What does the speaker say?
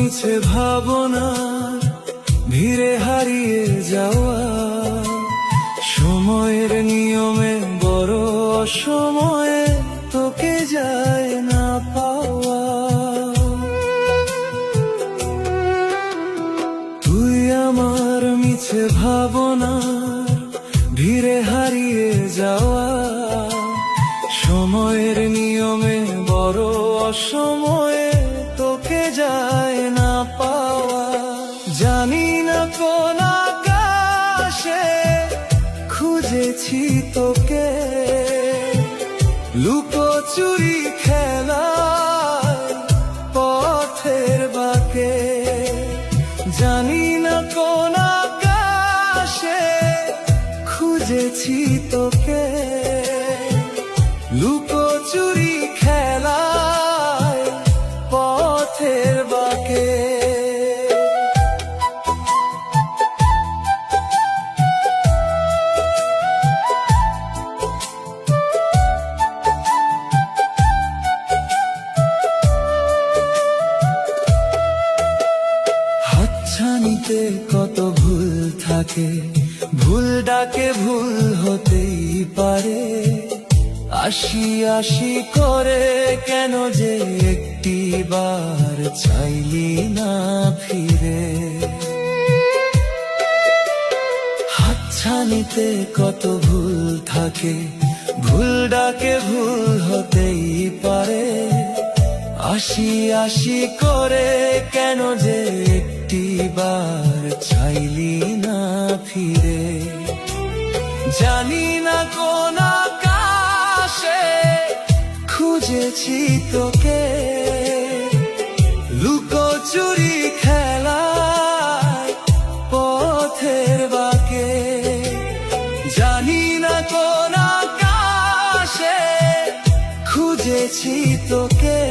মিছে ভাবনার ভিড়ে হারিয়ে যাওয়া, সময়ের নিয়মে বড় অসময়ে তোকে যায় না পাওয়া। তুই আমার মিছে ভাবনার ভিড়ে হারিয়ে যাওয়া, সময়ের নিয়মে বড় অসময়ে তোকে যায় না পাওয়া। জানি না কোন আকাশে খুঁজেছি তোকে, লুকোচুরি খেলায় পথের বাঁকে। জানি না কোন আকাশে খুঁজেছি তোকে, লুকোচুরি খেলায় পথের বাঁকে। হাতছানিতে কত ভুল থাকে, ভুল ডাকে ভুল হতেই পারে। আশি আশি করে কেন যে একটি বার চাইলি না ফিরে। হাতছানিতে কত ভুল থাকে, ভুল ডাকে ভুল হতেই পারে। আশি আশি করে কেন যে একটি বার চাইলি না ফিরে। জানি না কোন আকাশে খুঁজেছি তোকে, লুকোচুরি খেলায় পথের বাঁকে। জানি না কোন আকাশে খুঁজেছি তোকে।